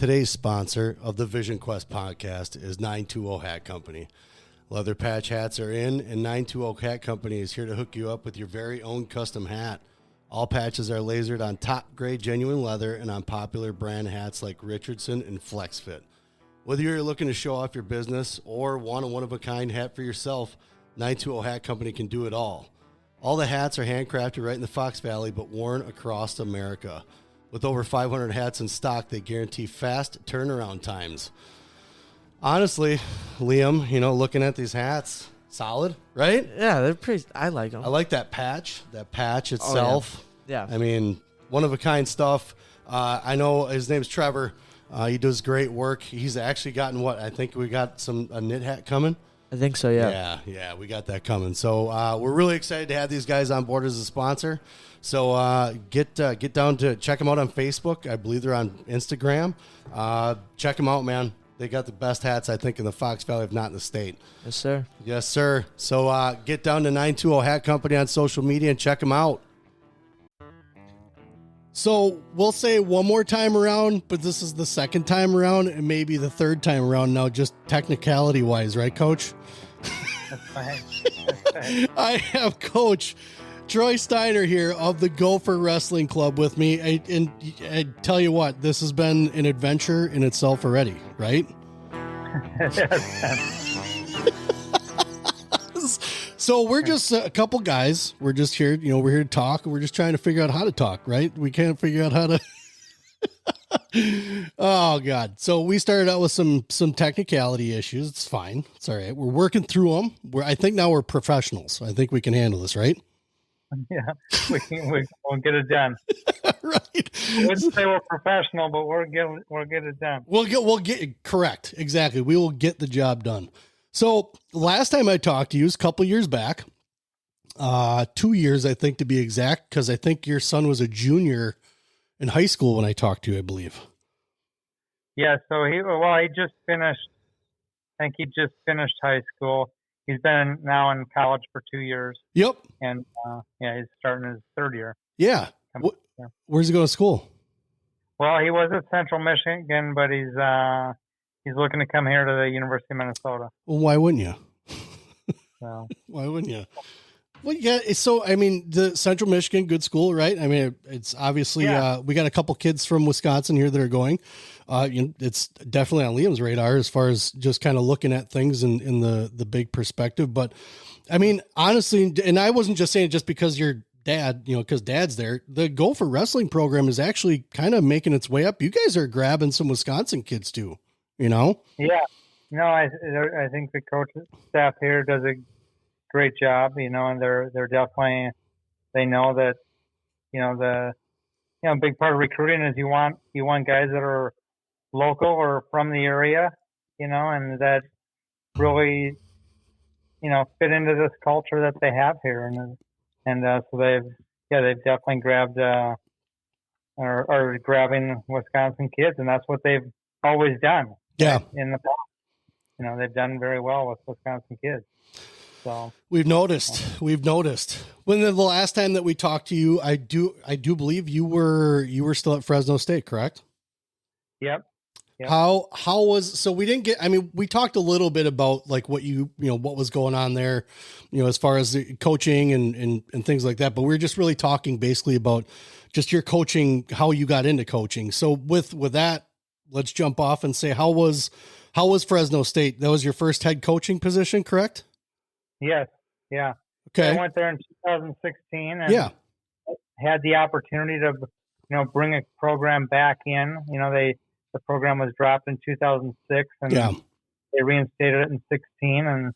Today's sponsor of the Vision Quest podcast is 920 Hat Company. Leather patch hats are in, and 920 Hat Company is here to hook you up with your very own custom hat. All patches are lasered on top-grade genuine leather and on popular brand hats like Richardson and FlexFit. Whether you're looking to show off your business or want a one-of-a-kind hat for yourself, 920 Hat Company can do it all. All the hats are handcrafted right in the Fox Valley, but worn across America. With over 500 hats in stock, they guarantee fast turnaround times. Honestly, Liam, looking at these hats, solid, right? Yeah, they're pretty. I like them. I like that patch itself. Oh, yeah. I mean, one-of-a-kind stuff. I know his name's Trevor. He does great work. He's actually gotten I think we got a knit hat coming. I think so, yeah. Yeah, we got that coming. So we're really excited to have these guys on board as a sponsor. So get down to check them out on Facebook. I believe they're on Instagram. Check them out, man. They got the best hats, I think, in the Fox Valley, if not in the state. Yes, sir. Yes, sir. So get down to 920 Hat Company on social media and check them out. So we'll say one more time around, but this is the second time around and maybe the third time around now, just technicality-wise, right, Coach? That's fine. I have Coach Troy Steiner here of the Gopher Wrestling Club with me. I tell you what, this has been an adventure in itself already, right? So we're just a couple guys. We're just here, we're here to talk. We're just trying to figure out how to talk, right? We can't figure out how to. Oh God. So we started out with some technicality issues. It's fine. It's all right. We're working through them. I think now we're professionals. I think we can handle this, right? Yeah, we'll get it done. Right. I wouldn't say we're professional, but we'll get it done. We'll get correct. Exactly. We will get the job done. So last time I talked to you was a couple years back, 2 years, I think, to be exact, because I think your son was a junior in high school when I talked to you, I believe. Yeah. So he just finished. I think he just finished high school. He's been now in college for 2 years. Yep. And he's starting his third year. Yeah. Where's he going to school? Well, he was at Central Michigan, but he's looking to come here to the University of Minnesota. Well, why wouldn't you? So. Why wouldn't you? Well, yeah. So, I mean, the Central Michigan, good school, right? I mean, it's obviously, we got a couple kids from Wisconsin here that are going. It's definitely on Liam's radar as far as just kind of looking at things in the big perspective. But I mean, honestly, and I wasn't just saying it just because your dad, because dad's there, the Gopher Wrestling program is actually kind of making its way up. You guys are grabbing some Wisconsin kids too, Yeah. No, I think the coach staff here does a great job, and they're definitely, they know that, a big part of recruiting is you want guys that are local or from the area, and that really, fit into this culture that they have here. And so they've definitely grabbed, or grabbing Wisconsin kids, and that's what they've always done. Yeah. In the past, they've done very well with Wisconsin kids. So we've noticed when the last time that we talked to you, I do believe you were still at Fresno State, correct? Yep. How was, so we didn't get, I mean, we talked a little bit about like what what was going on there, as far as the coaching and things like that, but we're just really talking basically about just your coaching, how you got into coaching. So with that, let's jump off and say, how was Fresno State? That was your first head coaching position, correct? Yes. Yeah. Okay. I went there in 2016 and had the opportunity to, bring a program back in. The program was dropped in 2006 and they reinstated it in 16. And,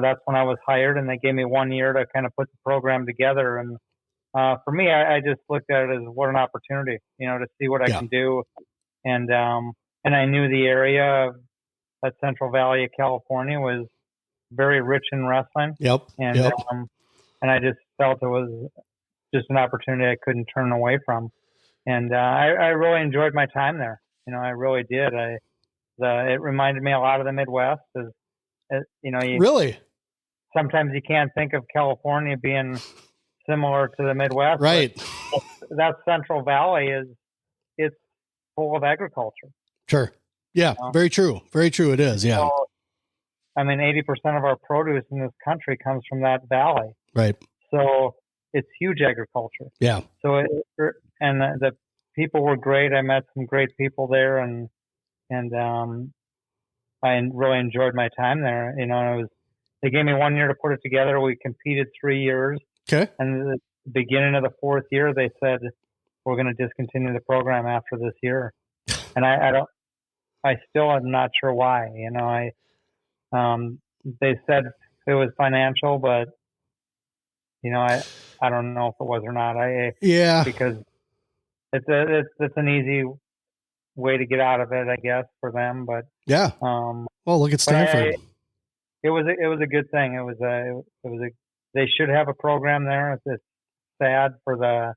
that's when I was hired and they gave me 1 year to kind of put the program together. And for me, I just looked at it as what an opportunity, to see what I can do. And I knew the area of Central Valley of California was very rich in wrestling. Yep. And I just felt it was just an opportunity I couldn't turn away from. And I really enjoyed my time there. I really did. It reminded me a lot of the Midwest. Really? Sometimes you can't think of California being similar to the Midwest. Right. That Central Valley it's full of agriculture. Sure. Yeah. Very true. Very true. It is. Yeah. So, 80% of our produce in this country comes from that valley. Right. So it's huge agriculture. Yeah. So the people were great. I met some great people there, and I really enjoyed my time there. They gave me 1 year to put it together. We competed 3 years. Okay. And at the beginning of the fourth year, they said, we're going to discontinue the program after this year. And I still am not sure why. They said it was financial, but I don't know if it was or not. Because it's an easy way to get out of it, I guess, for them. But yeah. Well, look at Stanford. It was a good thing. They should have a program there. It's sad for the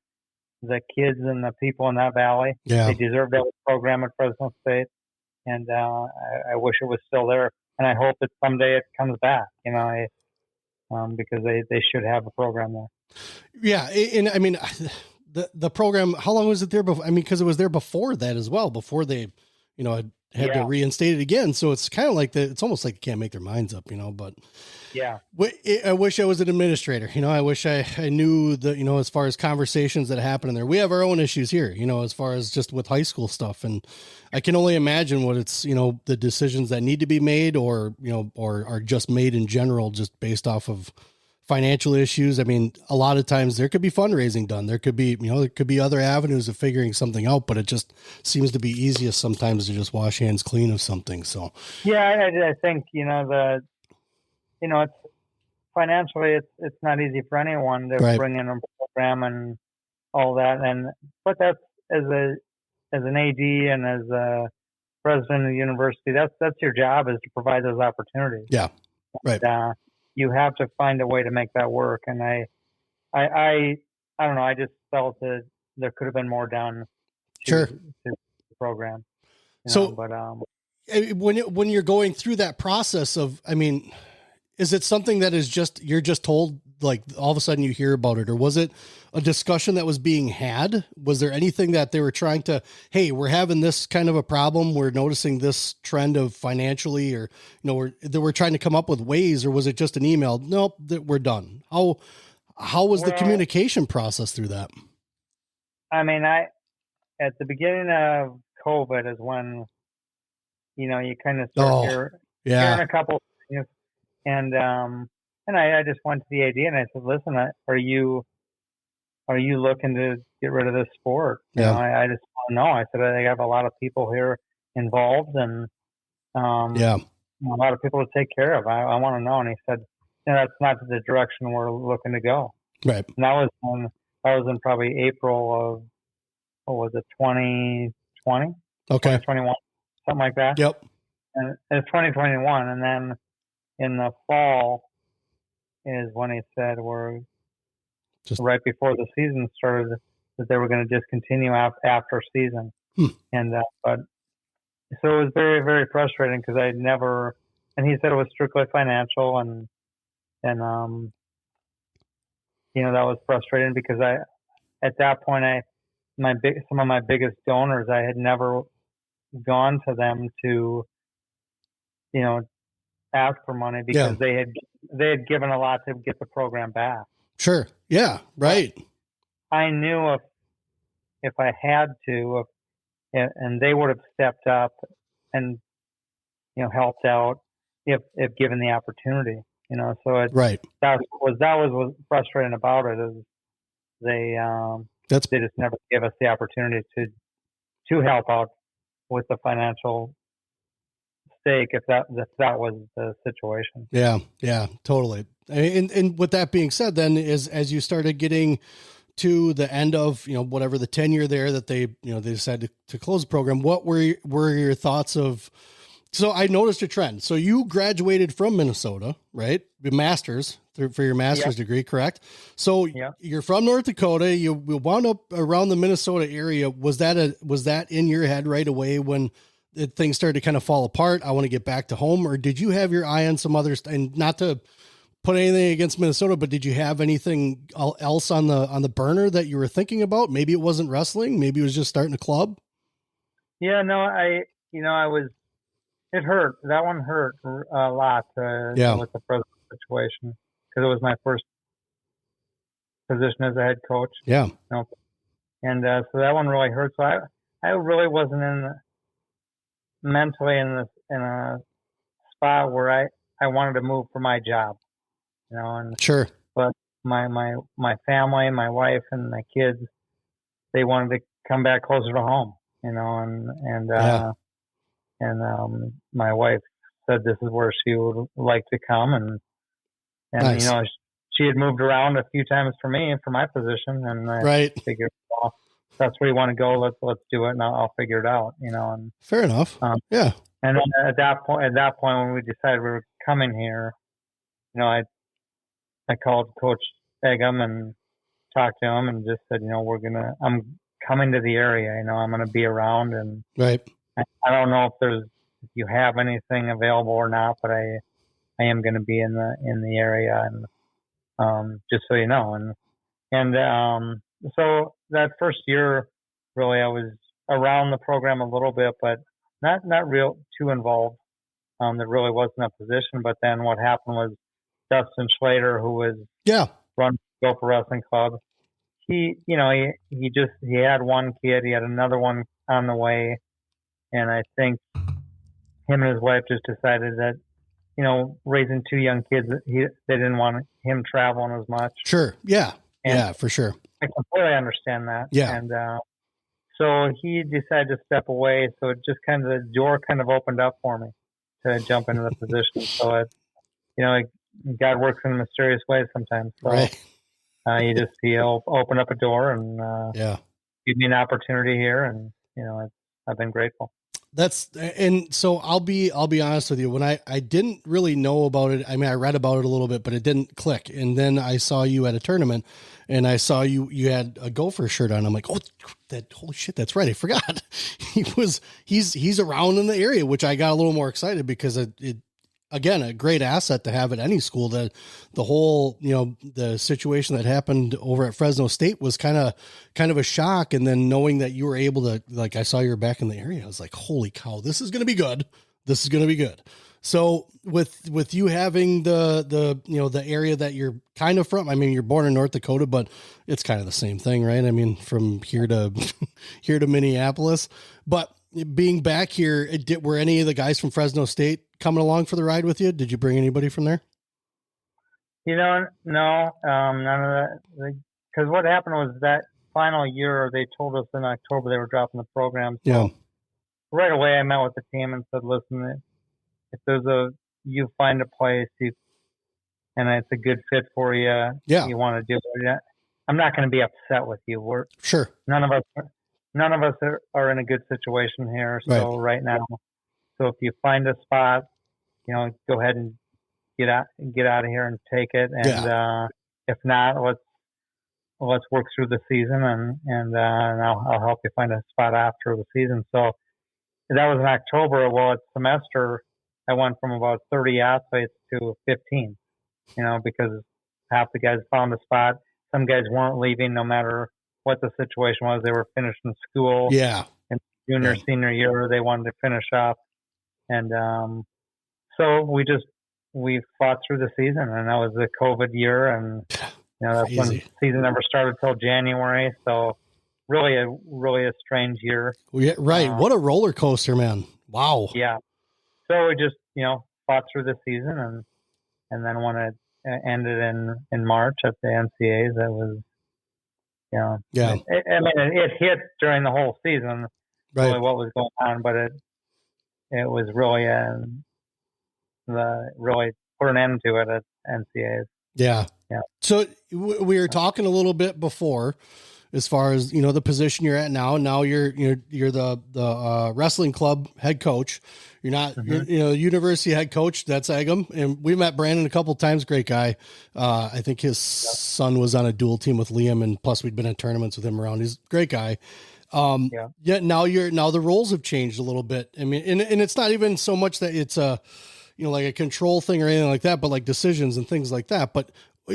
kids and the people in that valley. Yeah. They deserve that program at Fresno State, and I wish it was still there. And I hope that someday it comes back. Because they should have a program there. Yeah, and the program. How long was it there before? Because it was there before that as well. Before they, had to reinstate it again. So it's kind of like it's almost like they can't make their minds up, but yeah, I wish I was an administrator, I wish I knew as far as conversations that happen in there. We have our own issues here, as far as just with high school stuff. And I can only imagine what it's, the decisions that need to be made or are just made in general, just based off of financial issues. A lot of times there could be fundraising done. There could be, there could be other avenues of figuring something out, but it just seems to be easiest sometimes to just wash hands clean of something. So, yeah, I think, it's financially, it's not easy for anyone to bring in a program and all that. But that's as an AD and as a president of the university, that's your job, is to provide those opportunities. Yeah. Right. And, you have to find a way to make that work. And I don't know. I just felt that there could have been more done to the program. But when you're going through that process of, is it something that is you're just told, like all of a sudden you hear about it, or was it a discussion that was being had? Was there anything that they were trying to, hey, we're having this kind of a problem, we're noticing this trend of financially, or, we're trying to come up with ways, or was it just an email? Nope, that we're done. How was the communication process through that? At the beginning of COVID is when, you kind of start hearing a couple things. And I just went to the AD and I said, listen, are you looking to get rid of this sport? I just want to know. I said, I have a lot of people here involved, and a lot of people to take care of. I want to know. And he said, that's not the direction we're looking to go. Right. And that was in probably April of, what was it, 2020? Okay. 2021, something like that. Yep. And it's 2021. And then in the fall is when he said we're just right before the season started, that they were going to discontinue after season. And but so it was very, very frustrating, because I never, and he said it was strictly financial, and that was frustrating, because at that point some of my biggest donors, I had never gone to them to ask for money, because they had given a lot to get the program back. Sure. Yeah. Right. I knew if I had to, and they would have stepped up and helped out if given the opportunity. So that was what frustrating about it, is they just never gave us the opportunity to help out with the financial stake, if that was the situation. Yeah, totally. And with that being said, then, as you started getting to the end of, whatever the tenure there that they decided to close the program, what were your thoughts of? So I noticed a trend. So you graduated from Minnesota, right? The master's for your master's degree, correct? So you're from North Dakota. You wound up around the Minnesota area. Was that in your head right away when things started to kind of fall apart? I want to get back to home, or did you have your eye on some others? And not to put anything against Minnesota, but did you have anything else on the burner that you were thinking about? Maybe it wasn't wrestling. Maybe it was just starting a club. Yeah, no, it hurt. That one hurt a lot with the present situation because it was my first position as a head coach. Yeah. And so that one really hurt. So I really wasn't mentally in a spot where I wanted to move for my job, and sure. But my family, my wife and my kids, they wanted to come back closer to home, and my wife said this is where she would like to come, and nice. She had moved around a few times for me for my position, and I figured, well, that's where you want to go. Let's do it, and I'll figure it out, And fair enough. Yeah. And then at that point, when we decided we were coming here, I called Coach Eggum and talked to him and just said, I'm coming to the area. I'm going to be around, and right. I don't know if you have anything available or not, but I am going to be in the area, and just so you know, and so that first year, really, I was around the program a little bit, but not real too involved. There really wasn't a position. But then what happened was Dustin Schlater, who was run Gopher Wrestling Club, he had one kid, he had another one on the way, and I think him and his wife just decided that, raising two young kids, they didn't want him traveling as much. Sure. Yeah. And for sure. I completely understand that. Yeah. And so he decided to step away. So it just the door opened up for me to jump into the position. So God works in mysterious ways sometimes. So right. He'll open up a door and give me an opportunity here, and I've been grateful. And so I'll be honest with you. When I didn't really know about it, I mean, I read about it a little bit, but it didn't click. And then I saw you at a tournament, and I saw you had a Gopher shirt on. I'm like, holy shit, that's right. I forgot. He's around in the area, which I got a little more excited because it again, a great asset to have at any school. The whole, the situation that happened over at Fresno State was kind of a shock. And then knowing that you were able to, like, I saw you were back in the area, I was like, holy cow, this is going to be good. This is going to be good. So with you having the area that you're kind of from, I mean, you're born in North Dakota, but it's kind of the same thing, right? I mean, from here to Minneapolis, but being back here, were any of the guys from Fresno State coming along for the ride with you? Did you bring anybody from there? No, none of that. Because what happened was that final year, they told us in October they were dropping the program. So right away, I met with the team and said, listen, if you find a place and it's a good fit for you, you want to do it, I'm not going to be upset with you. Sure. None of us are in a good situation here. So right now, so if you find a spot, go ahead and get out of here and take it. And if not, let's work through the season and I'll help you find a spot after the season. So that was in October. Well, it's semester, I went from about 30 athletes to 15, because half the guys found a spot. Some guys weren't leaving no matter what the situation was. They were finishing school. Yeah. And senior year, they wanted to finish up. And so we fought through the season, and that was the COVID year. And, that's when the season never started till January. So really a strange year. Yeah, right. What a roller coaster, man. Wow. Yeah. So we just, fought through the season and then when it ended in March at the NCAs, that was, it hit during the whole season, really what was going on, but it was really, really put an end to it at NCAs. Yeah. Yeah. So we were talking a little bit before, as far as, the position you're at now. Now you're the wrestling club head coach. You're not, university head coach. That's Eggum. And we met Brandon a couple of times. Great guy. I think his son was on a dual team with Liam, and plus we'd been in tournaments with him around. He's a great guy. Now the roles have changed a little bit. I mean, and it's not even so much that it's like a control thing or anything like that, but like decisions and things like that. But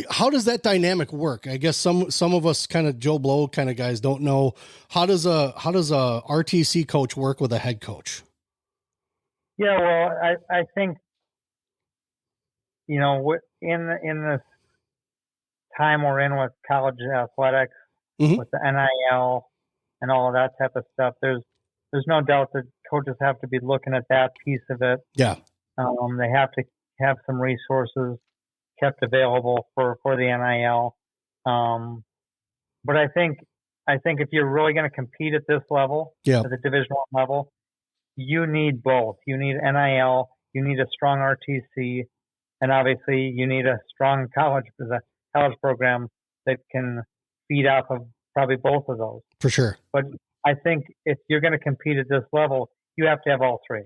how does that dynamic work? I guess some of us kind of Joe Blow kind of guys don't know, how does a RTC coach work with a head coach? Yeah, well, I think, in this time we're in with college athletics, with the NIL and all of that type of stuff, there's no doubt that coaches have to be looking at that piece of it. Yeah. They have to have some resources kept available for the NIL. But I think if you're really going to compete at this level, at the Division I level, you need both. You need NIL, you need a strong RTC, and obviously you need a strong college program that can feed off of probably both of those. For sure. But I think if you're going to compete at this level, you have to have all three.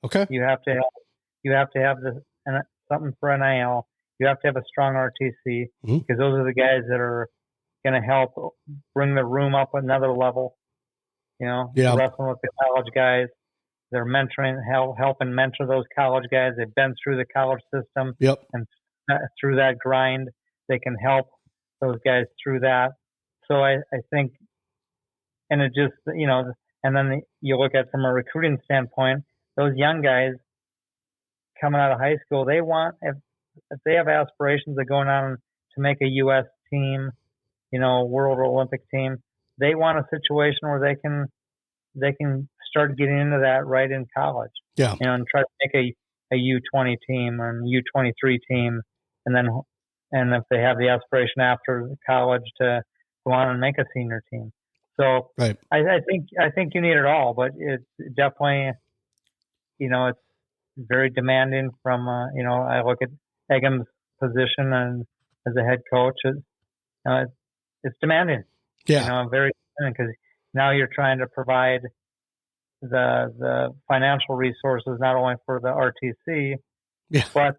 Okay. You have to have something for NIL. You have to have a strong RTC because those are the guys that are going to help bring the room up another level. Wrestling with the college guys. They're mentoring, helping mentor those college guys. They've been through the college system. Yep. And through that grind, they can help those guys through that. So I think, and it just, and then you look at from a recruiting standpoint, those young guys coming out of high school, they want, if they have aspirations of going on to make a U.S. team, World or Olympic team, they want a situation where they can start getting into that right in college. Yeah. And try to make a U20 team and U23 team, and if they have the aspiration after college to go on and make a senior team. So right. I think you need it all, but it's definitely, it's very demanding from, I look at Eggum's position and as a head coach, it's demanding. Yeah. Very demanding because now you're trying to provide the financial resources not only for the RTC, but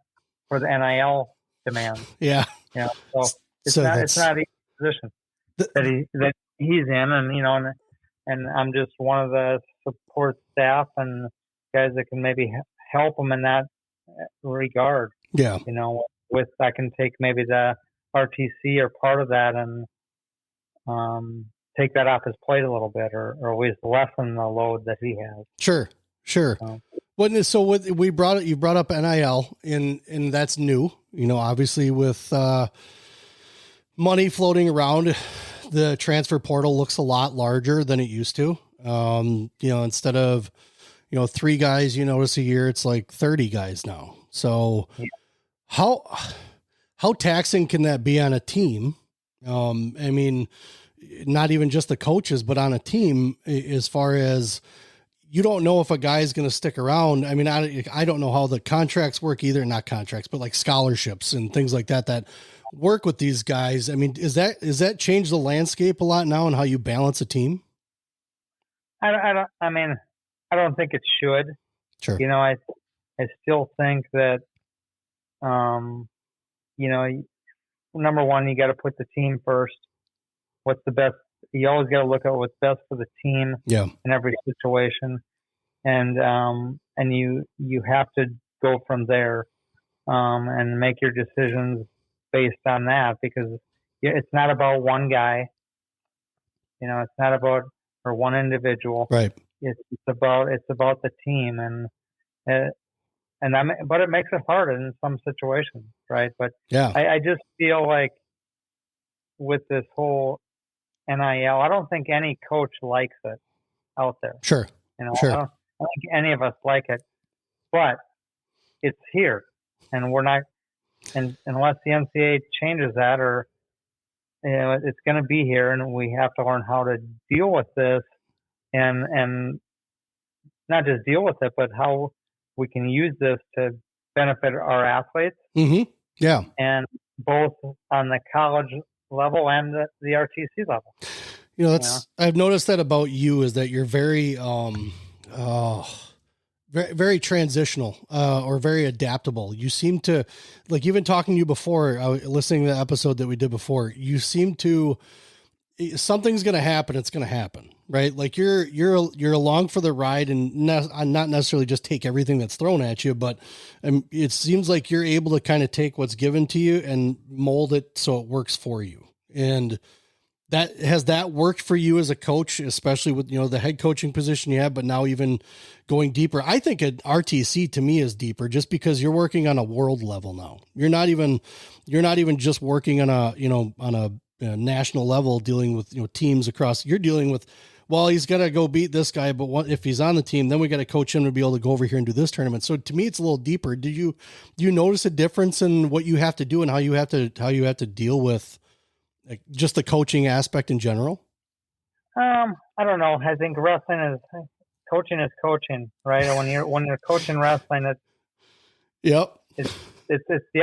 for the NIL demand. Yeah. So it's not an easy position that he's in, and I'm just one of the support staff and guys that can maybe help him in that regard. Yeah. I can take maybe the RTC or part of that and take that off his plate a little bit, or at least lessen the load that he has. Sure. You brought up NIL, and that's new. Obviously with money floating around, the transfer portal looks a lot larger than it used to. Instead of 3 guys you notice a year, it's like 30 guys now. So how taxing can that be on a team? I mean, not even just the coaches, but on a team, as far as you don't know if a guy is going to stick around. I mean, I don't know how the contracts work either, not contracts, but like scholarships and things like that work with these guys. I mean, is that changed the landscape a lot now and how you balance a team? I don't think it should. Sure. I still think that, number one, you got to put the team first. What's the best? You always got to look at what's best for the team in every situation, and you have to go from there and make your decisions based on that, because it's not about one guy. It's not about or one individual. Right. It's about the team, but it makes it hard in some situations, right? But I just feel like with this whole NIL, I don't think any coach likes it out there. Sure. Sure. I don't think any of us like it, but it's here, and we're not, and unless the NCAA changes that, or it's going to be here, and we have to learn how to deal with this, and not just deal with it, but how we can use this to benefit our athletes. Mm-hmm. Yeah. And both on the college level and the RTC level. I've noticed that about you, is that you're very, very, very transitional, or very adaptable. You seem to, like, even talking to you before, listening to the episode that we did before, you seem to, something's going to happen. It's going to happen, right? Like you're along for the ride, and not necessarily just take everything that's thrown at you, but it seems like you're able to kind of take what's given to you and mold it so it works for you. And has that worked for you as a coach, especially with, the head coaching position you have, but now even going deeper? I think an RTC to me is deeper just because you're working on a world level now. You're not even just working on a national level dealing with, teams across. You're dealing with, well, he's got to go beat this guy, but if he's on the team, then we got to coach him to be able to go over here and do this tournament. So to me, it's a little deeper. Do you notice a difference in what you have to do and how you have to deal with just the coaching aspect in general? I don't know. I think coaching is coaching, right? When you're coaching wrestling, it's the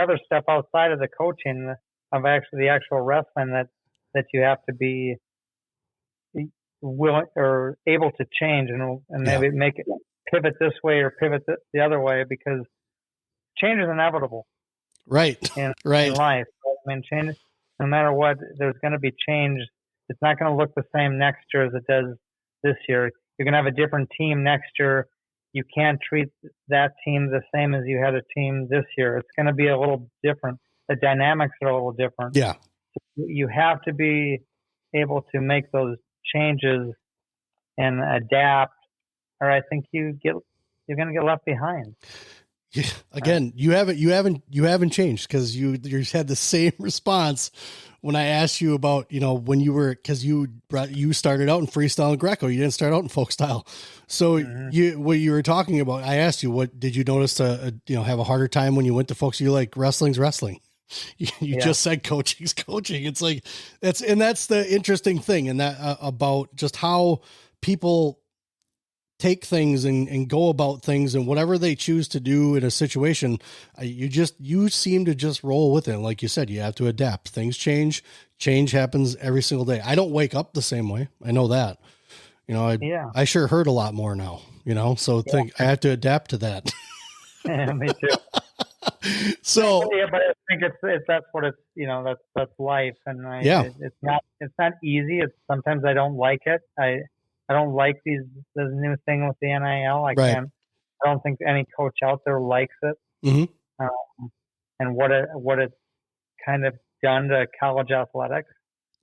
other step outside of the coaching of the actual wrestling that you have to be willing or able to change and maybe make it pivot this way or pivot the other way, because change is inevitable. Right. In right. life. I mean, change, no matter what, there's going to be change. It's not going to look the same next year as it does this year. You're going to have a different team next year. You can't treat that team the same as you had a team this year. It's going to be a little different. The dynamics are a little different. Yeah. You have to be able to make those changes and adapt, or I think you're going to get left behind. Yeah, again, you haven't changed, because you had the same response when I asked you about, when you were, because you started out in freestyle and Greco, you didn't start out in folk style. So what you were talking about, I asked you, what did you notice to have a harder time when you went to folks? You're like, wrestling's wrestling. You just said coaching's coaching. It's like, that's the interesting thing. And that about just how people take things and go about things, and whatever they choose to do in a situation, you seem to just roll with it. Like you said, you have to adapt. Things change happens every single day. I don't wake up the same way. I know that, I sure hurt a lot more now, so I have to adapt to that. Yeah, me too. So, but I think that's what it's, that's life. And it's not easy. Sometimes I don't like it. I don't like this new thing with the NIL. I don't think any coach out there likes it. Mm-hmm. And what it's kind of done to college athletics.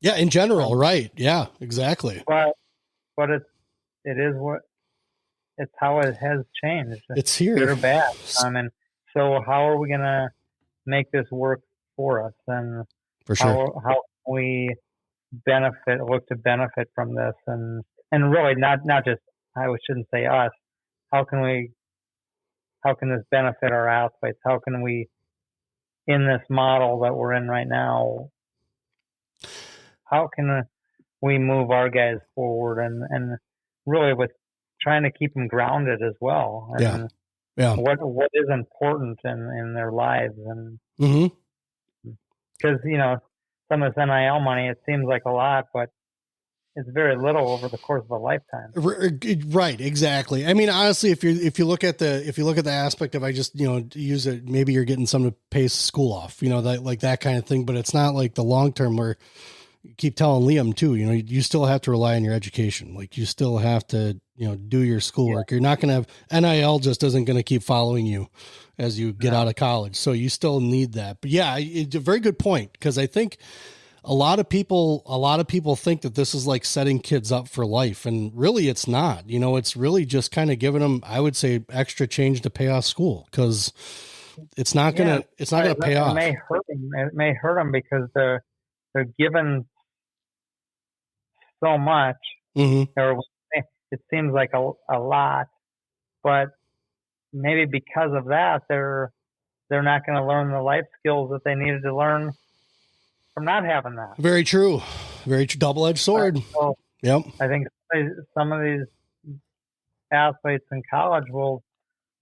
Yeah, in general, right? Yeah, exactly. But it's how it has changed. It's here, good or bad. And so how are we gonna make this work for us? And for sure, how can we look to benefit from this? And really not just, I shouldn't say us. How can this benefit our athletes? How can we, in this model that we're in right now, how can we move our guys forward and really with trying to keep them grounded as well? And what is important in their lives? And because, some of this NIL money, it seems like a lot, but it's very little over the course of a lifetime. Right. Exactly. I mean, honestly, if you look at the aspect of, I just, use it, maybe you're getting some to pay school off, that kind of thing, but it's not like the long-term where you keep telling Liam too, you still have to rely on your education. Like you still have to, do your schoolwork. You're not going to have NIL just isn't going to keep following you as you get out of college. So you still need that. But yeah, it's a very good point. Because I think a lot of people think that this is like setting kids up for life, and really it's not. It's really just kind of giving them, I would say, extra change to pay off school, because it's not gonna pay off. It may hurt them because they're given so much, or it seems like a lot, but maybe because of that, they're not going to learn the life skills that they needed to learn from not having that. Very true. Very true. Double-edged sword. So yep. I think some of these athletes in college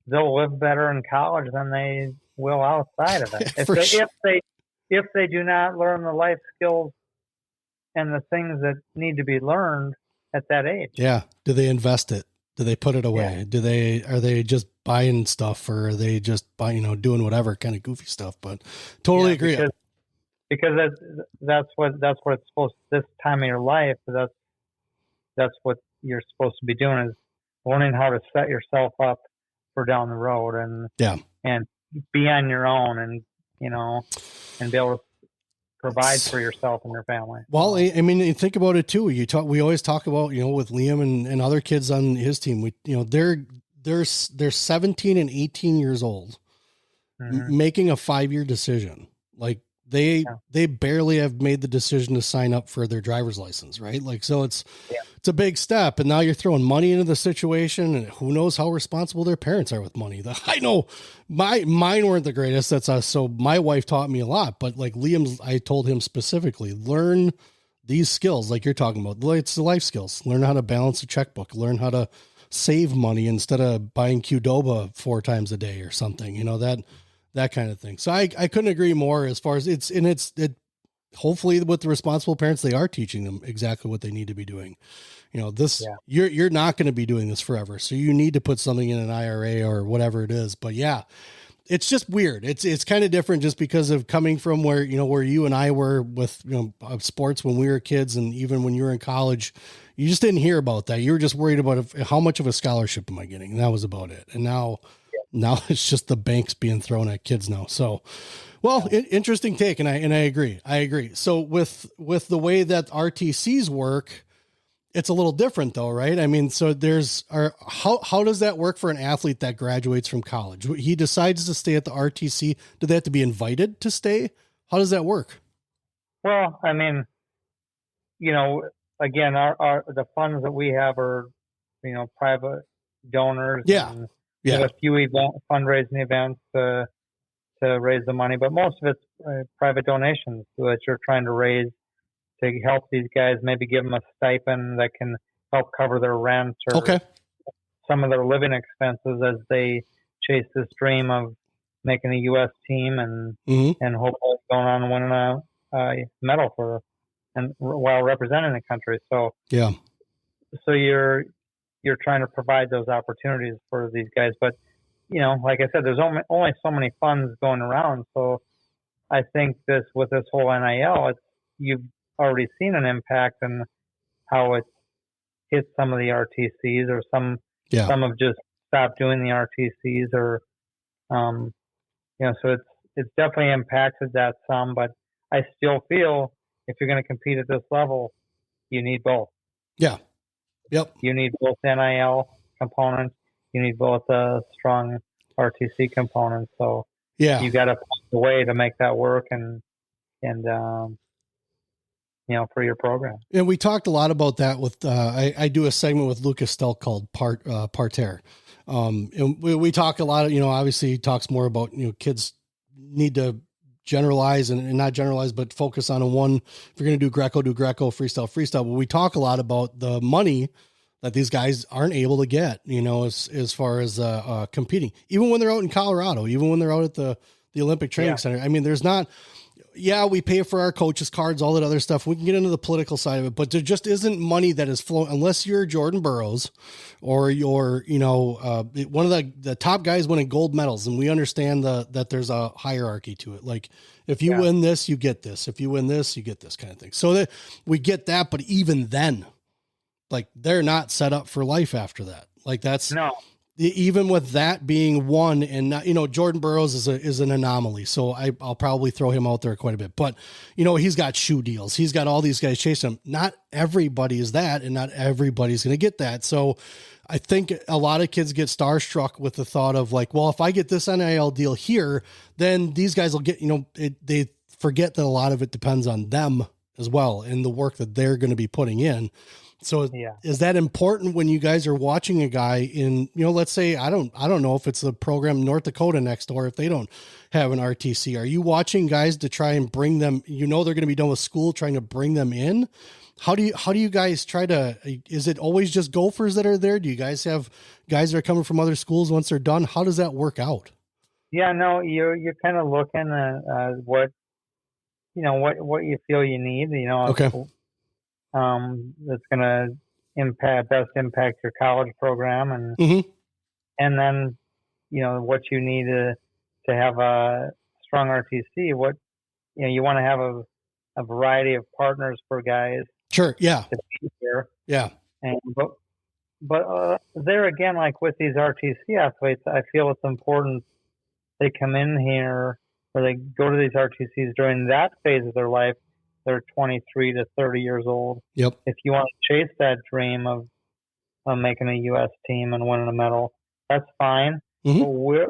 they'll live better in college than they will outside of it. If they do not learn the life skills and the things that need to be learned at that age. Yeah. Do they invest it? Do they put it away? Yeah. Are they just buying stuff, or are they just doing whatever kind of goofy stuff? But totally agree. Because that's what it's supposed, this time of your life, that's what you're supposed to be doing, is learning how to set yourself up for down the road and be on your own and be able to provide for yourself and your family. Well, I mean, think about it too. We always talk about, with Liam and other kids on his team, they're 17 and 18 years old, making a 5-year decision. Like they barely have made the decision to sign up for their driver's license. Right. Like, so it's a big step, and now you're throwing money into the situation, and who knows how responsible their parents are with money. I know mine weren't the greatest. So my wife taught me a lot, but like Liam's, I told him specifically, learn these skills. Like you're talking about, it's the life skills, learn how to balance a checkbook, learn how to save money instead of buying Qdoba 4 times a day or something, that kind of thing. So I couldn't agree more as far as it hopefully with the responsible parents, they are teaching them exactly what they need to be doing. You're not going to be doing this forever. So you need to put something in an IRA or whatever it is. But yeah, it's just weird. It's kind of different just because of coming from where you and I were with, sports when we were kids. And even when you were in college, you just didn't hear about that. You were just worried about how much of a scholarship am I getting? And that was about it. And now it's just the banks being thrown at kids now. So, well, interesting take. And I agree. So with the way that RTCs work, it's a little different though, right? I mean, so how does that work for an athlete that graduates from college? He decides to stay at the RTC. Do they have to be invited to stay? How does that work? Well, I mean, again, the funds that we have are, private donors. Yeah. And we have a few fundraising events to raise the money, but most of it's private donations that you're trying to raise to help these guys, maybe give them a stipend that can help cover their rent or some of their living expenses as they chase this dream of making a U.S. team and hopefully going on and winning a medal while representing the country. So you're trying to provide those opportunities for these guys, but like I said, there's only so many funds going around. So I think with this whole NIL, you've already seen an impact in how it's hit some of the RTCs, or some have just stopped doing the RTCs, or so it's definitely impacted that some. But I still feel if you're going to compete at this level, you need both. Yeah. Yep. You need both NIL components. You need both strong RTC components. So you got to find a way to make that work and for your program. And we talked a lot about that with, I do a segment with Lucas Stelk called Parterre. And we talk a lot of, obviously he talks more about, kids need to generalize and not generalize, but focus on one. If you're going to do Greco, freestyle. But we talk a lot about the money that these guys aren't able to get, as far as competing, even when they're out in Colorado, even when they're out at the Olympic Training Center. I mean, there's not, we pay for our coaches' cards, all that other stuff. We can get into the political side of it, but there just isn't money that is flowing unless you're Jordan Burroughs or you're, one of the top guys winning gold medals. And we understand that there's a hierarchy to it. Like if you win this, you get this. If you win this, you get this kind of thing. So that we get that, but even then, like they're not set up for life after that. Like even with that being one, and not, Jordan Burroughs is an anomaly. So I'll probably throw him out there quite a bit, but he's got shoe deals. He's got all these guys chasing him. Not everybody is that, and not everybody's going to get that. So I think a lot of kids get starstruck with the thought of like, well, if I get this NIL deal here, then these guys will get, they forget that a lot of it depends on them as well, and the work that they're going to be putting in. So is that important when you guys are watching a guy in, let's say, I don't know if it's the program North Dakota next door, if they don't have an RTC, are you watching guys to try and bring them, they're going to be done with school, trying to bring them in? How do you guys try to, is it always just Gophers that are there? Do you guys have guys that are coming from other schools once they're done? How does that work out? Yeah, no, you're kind of looking at what you feel you need, Okay. That's going to best impact your college program, and then what you need to have a strong RTC. What you want to have a variety of partners for guys. Sure. Yeah. To be here. Yeah. And but there again, like with these RTC athletes, I feel it's important they come in here where they go to these RTCs during that phase of their life. They're 23 to 30 years old. Yep. If you want to chase that dream of making a U.S. team and winning a medal, that's fine. But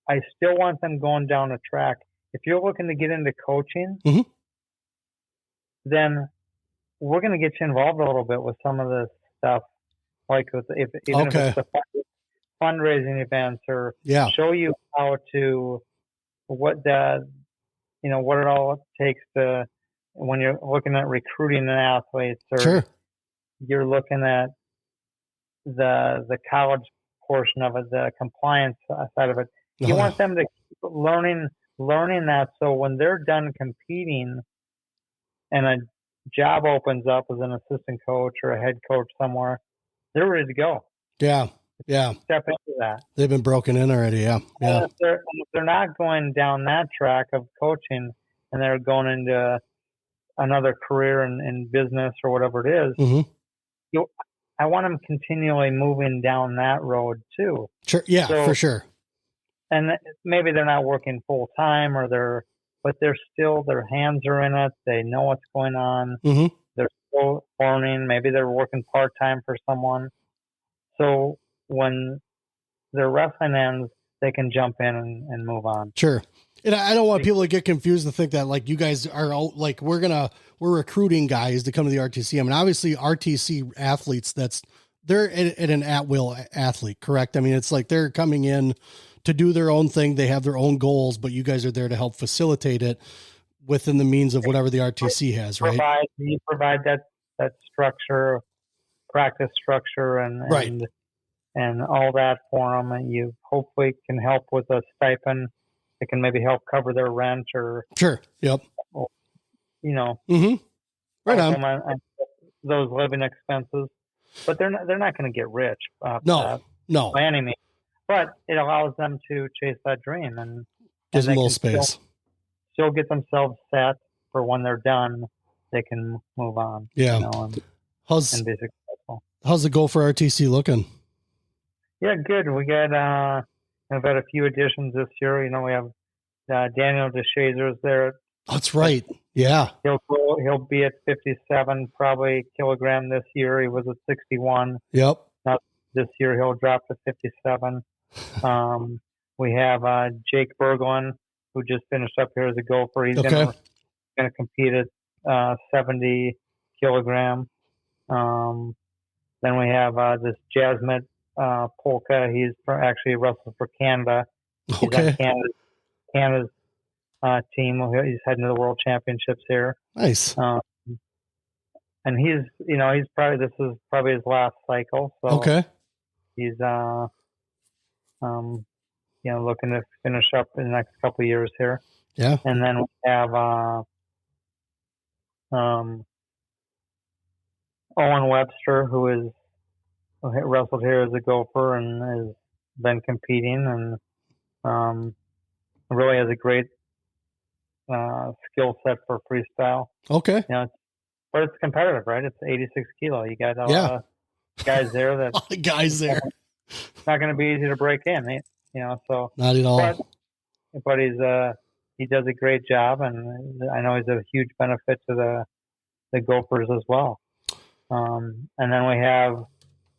I still want them going down the track. If you're looking to get into coaching, then we're going to get you involved a little bit with some of this stuff, like if it's the fundraising events, or show you how to what it all takes to, when you're looking at recruiting an athlete, or you're looking at the college portion of it, the compliance side of it. You want them to keep learning that, so when they're done competing and a job opens up as an assistant coach or a head coach somewhere, they're ready to go. Yeah. Step into that. They've been broken in already. Yeah. And if they're not going down that track of coaching and they're going into another career in business or whatever it is, I want them continually moving down that road too. Sure. Yeah, for sure. And maybe they're not working full time, but they're still, their hands are in it. They know what's going on. They're still learning. Maybe they're working part time for someone. So when their wrestling ends, they can jump in and move on. Sure. And I don't want people to get confused to think that like you guys are like, we're recruiting guys to come to the RTC. I mean, obviously RTC athletes, they're at an at-will athlete, correct? I mean, it's like they're coming in to do their own thing. They have their own goals, but you guys are there to help facilitate it within the means of whatever the RTC has, right? You provide that structure, practice structure, and all that for them, and you hopefully can help with a stipend. It can maybe help cover their rent, or Yep. Right on those living expenses. But they're not going to get rich. No, by any means. But it allows them to chase that dream and gives them a little space. Still get themselves set for when they're done. They can move on. Yeah. And be successful. How's the Gopher RTC looking? Yeah, good. We got I've had a few additions this year. We have Daniel DeShazer's there. That's right. Yeah. He'll be at 57 probably kilogram this year. He was at 61. Yep. Now this year he'll drop to 57. We have Jake Berglund, who just finished up here as a Gopher. He's going to compete at 70 kilogram. Then we have this Jasmine Polka. He's actually wrestled for Canada. He's on Canada's team. He's heading to the World Championships here. Nice. And he's this is probably his last cycle. So he's looking to finish up in the next couple of years here. Yeah. And then we have Owen Webster, who wrestled here as a Gopher and has been competing, and really has a great skill set for freestyle. Okay. But it's competitive, right? It's 86 kilo. You got a lot of guys there. That It's not going to be easy to break in, So not at all. But he does a great job, and I know he's a huge benefit to the Gophers as well. And then we have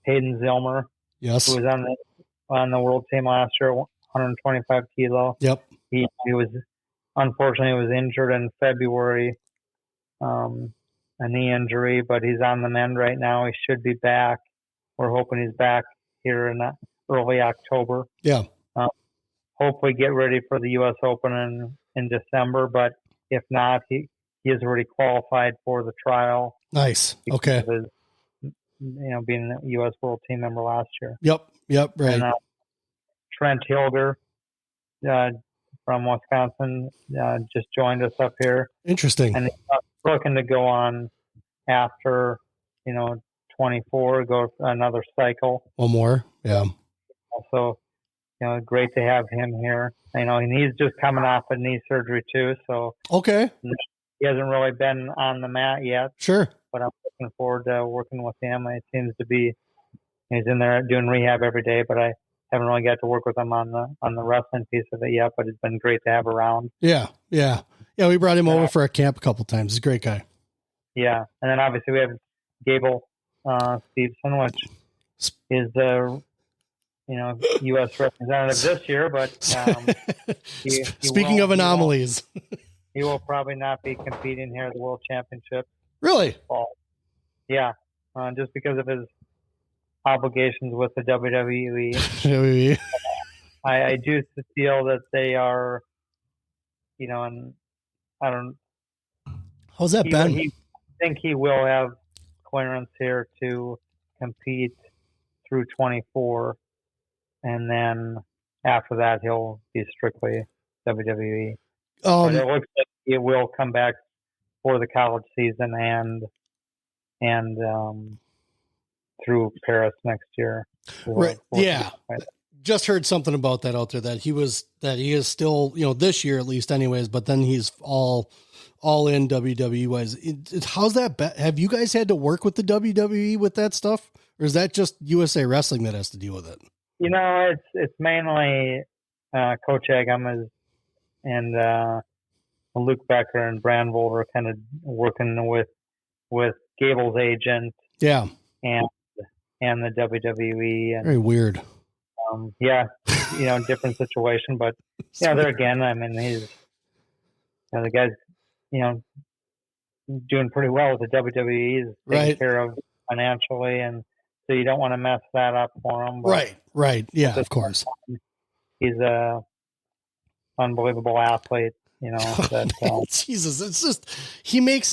Hayden Zilmer, who was on the world team last year, 125 kilo. Yep. He was unfortunately injured in February, a knee injury, but he's on the mend right now. He should be back. We're hoping he's back here in early October. Yeah. Hopefully get ready for the U.S. Open in December, but if not, he is already qualified for the trial. Nice. Okay. Being a U.S. World Team member last year. Yep. Right. And, Trent Hilger from Wisconsin just joined us up here. Interesting. And he's looking to go on after 24, go another cycle. One more. Yeah. So, great to have him here. And he's just coming off a knee surgery too. So he hasn't really been on the mat yet. Sure. But I'm looking forward to working with him. It seems to be he's in there doing rehab every day. But I haven't really got to work with him on the wrestling piece of it yet, but it's been great to have around. Yeah. We brought him over for a camp a couple times. He's a great guy. Yeah, and then obviously we have Gable Stevenson, which is the U.S. representative this year, but speaking of anomalies, he will probably not be competing here at the World Championship. Really? Yeah, just because of his obligations with the WWE. I do feel that they are, and I don't. How's that been? I think he will have clearance here to compete through 24, and then after that he'll be strictly WWE. But it looks like he will come back for the college season and through Paris next year. Right. Yeah. Just heard something about that out there, that he is still, this year at least anyways, but then he's all in WWE wise. How's that? Have you guys had to work with the WWE with that stuff, or is that just USA Wrestling that has to deal with it? It's mainly Coach Agam and Luke Becker and Brandvold are kind of working with Gable's agent. Yeah. And the WWE. And, very weird. Different situation, but there again, I mean, he's the guy's doing pretty well with the WWE. He's taken care of financially, and so you don't want to mess that up for him. But right, yeah, of course. He's a unbelievable athlete. That Jesus, it's just he makes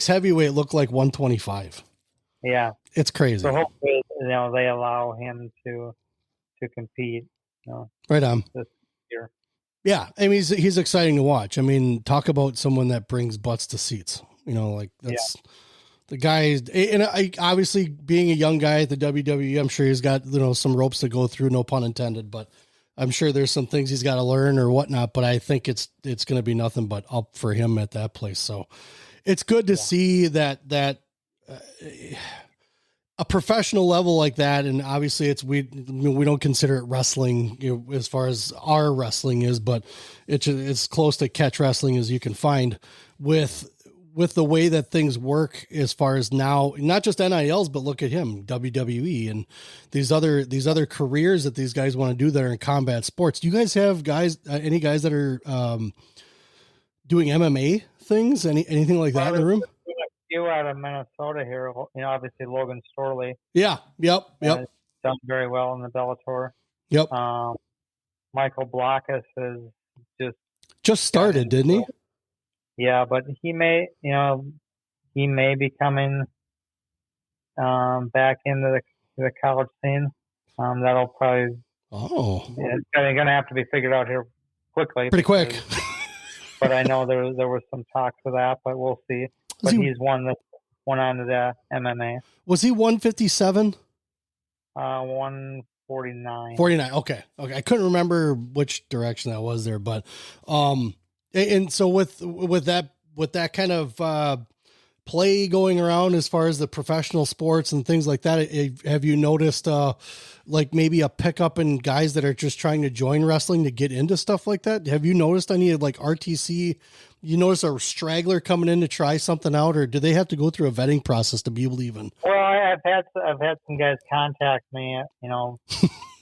heavyweight look like 125. Yeah, it's crazy. So hopefully, they allow him to compete. Right on. This year. Yeah, I mean he's exciting to watch. I mean, talk about someone that brings butts to seats. That's the guy. And obviously being a young guy at the WWE, I'm sure he's got some ropes to go through. No pun intended, but I'm sure there's some things he's got to learn or whatnot. But I think it's going to be nothing but up for him at that place. So it's good to see that. A professional level like that, and obviously we don't consider it wrestling as far as our wrestling is, but it's close to catch wrestling as you can find with the way that things work as far as now, not just NILs, but look at him, WWE and these other careers that these guys want to do that are in combat sports. Do you guys have any guys that are doing MMA things, anything like that in the room? Out of Minnesota here, obviously Logan Storley. Yeah, yep. Done very well in the Bellator. Yep. Michael Blockus has just started, didn't he? Yeah, but he may be coming back into the college scene. That'll probably it's going to have to be figured out here quickly. Pretty quick. But I know there was some talk for that, but we'll see. But he's one that went on to the MMA. Was he 157? 149. 49. Okay. I couldn't remember which direction that was there, but and so with that kind of play going around as far as the professional sports and things like that, have you noticed like maybe a pickup in guys that are just trying to join wrestling to get into stuff like that? Have you noticed any like RTC? You notice a straggler coming in to try something out, or do they have to go through a vetting process to be able to even? Well, I've had some guys contact me,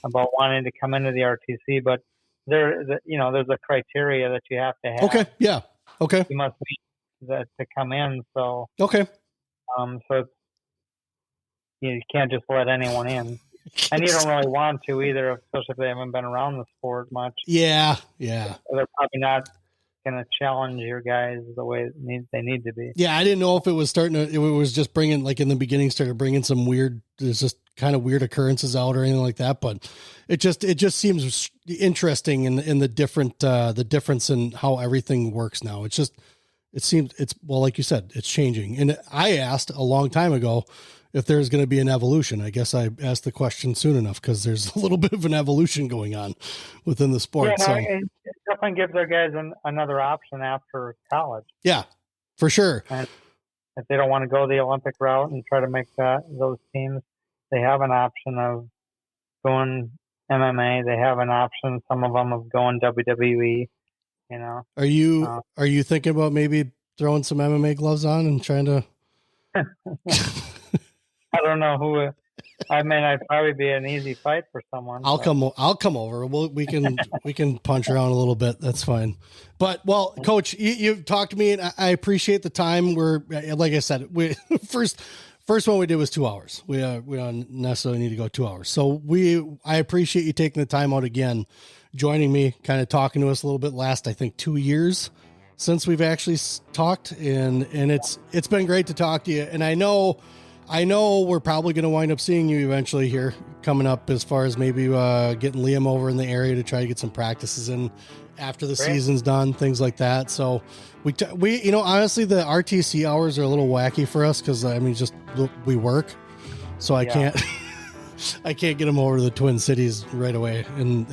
about wanting to come into the RTC, but there's a criteria that you have to have. Okay. Yeah. Okay. You must meet that to come in. So okay. So you can't just let anyone in, and you don't really want to either, especially if they haven't been around the sport much. Yeah. They're probably not going to challenge your guys the way they need to be. Yeah, I didn't know if it was it was just bringing, like in the beginning, started bringing some just kind of weird occurrences out or anything like that. But it just seems interesting in the difference in how everything works now. It seems like you said, it's changing. And I asked a long time ago if there's going to be an evolution. I guess I asked the question soon enough because there's a little bit of an evolution going on within the sport. Yeah, so it definitely gives their guys another option after college. Yeah, for sure. And if they don't want to go the Olympic route and try to make those teams, they have an option of going MMA. They have an option. Some of them have gone WWE. You know. Are you thinking about maybe throwing some MMA gloves on and trying to? I don't know who. I mean, I'd probably be an easy fight for someone. I'll come over. We can punch around a little bit. That's fine. But well, Coach, you've talked to me, and I appreciate the time. We're, like I said, we first one we did was 2 hours. We don't necessarily need to go 2 hours. So I appreciate you taking the time out again, joining me, kind of talking to us a little bit. Last, I think, 2 years since we've actually talked, and it's been great to talk to you. And I know we're probably going to wind up seeing you eventually here coming up, as far as maybe getting Liam over in the area to try to get some practices in after the season's done, things like that. So we honestly, the RTC hours are a little wacky for us because just we work, so I can't get them over to the Twin Cities right away at 8:00 in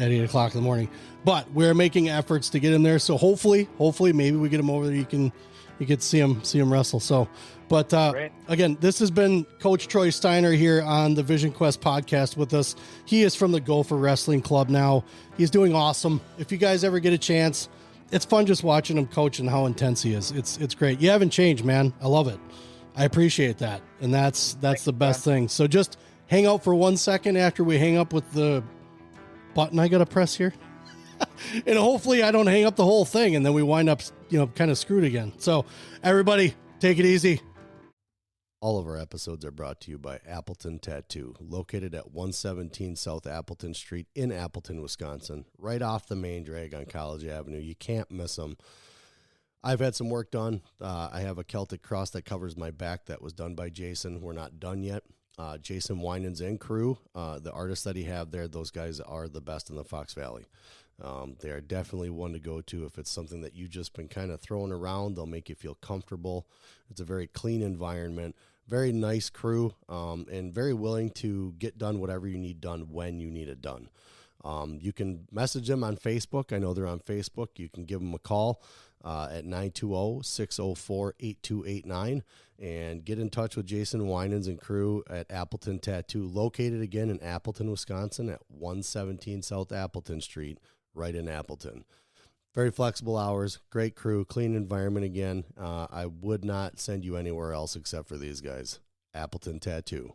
the morning. But we're making efforts to get in there. So hopefully maybe we get them over there. You can see them wrestle. So. But again, this has been Coach Troy Steiner here on the Vision Quest podcast with us. He is from the Gopher Wrestling Club now. He's doing awesome. If you guys ever get a chance, it's fun just watching him coach and how intense he is. It's great. You haven't changed, man. I love it. I appreciate that. And that's the best thing. So just hang out for 1 second after we hang up with the button I got to press here. And hopefully I don't hang up the whole thing and then we wind up, kind of screwed again. So everybody, take it easy. All of our episodes are brought to you by Appleton Tattoo, located at 117 South Appleton Street in Appleton, Wisconsin, right off the main drag on College Avenue. You can't miss them. I've had some work done. I have a Celtic cross that covers my back that was done by Jason. We're not done yet. Jason Winans and crew, the artists that he have there, those guys are the best in the Fox Valley. They are definitely one to go to if it's something that you've just been kind of throwing around. They'll make you feel comfortable. It's a very clean environment, very nice crew, and very willing to get done whatever you need done when you need it done. You can message them on Facebook. I know they're on Facebook. You can give them a call at 920-604-8289 and get in touch with Jason Winans and crew at Appleton Tattoo, located again in Appleton, Wisconsin at 117 South Appleton Street, right in Appleton. Very flexible hours, great crew, clean environment again. I would not send you anywhere else except for these guys. Appleton Tattoo.